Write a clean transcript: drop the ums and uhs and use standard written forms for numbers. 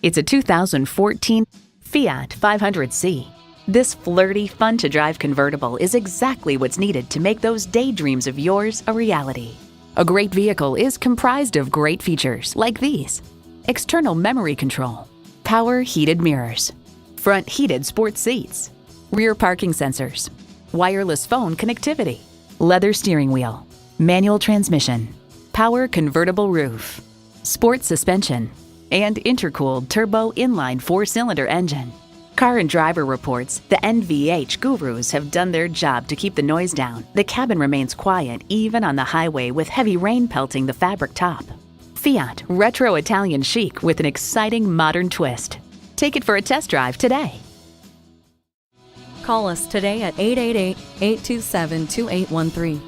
It's a 2014 Fiat 500c. This flirty, fun-to-drive convertible is exactly what's needed to make those daydreams of yours a reality. A great vehicle is comprised of great features like these: external memory control, power heated mirrors, front heated sports seats, rear parking sensors, wireless phone connectivity, leather steering wheel, manual transmission, power convertible roof, sport suspension, and intercooled turbo inline 4-cylinder engine. Car and Driver reports the NVH gurus have done their job to keep the noise down. The cabin remains quiet even on the highway with heavy rain pelting the fabric top. Fiat, retro Italian chic with an exciting modern twist. Take it for a test drive today. Call us today at 888-827-2813.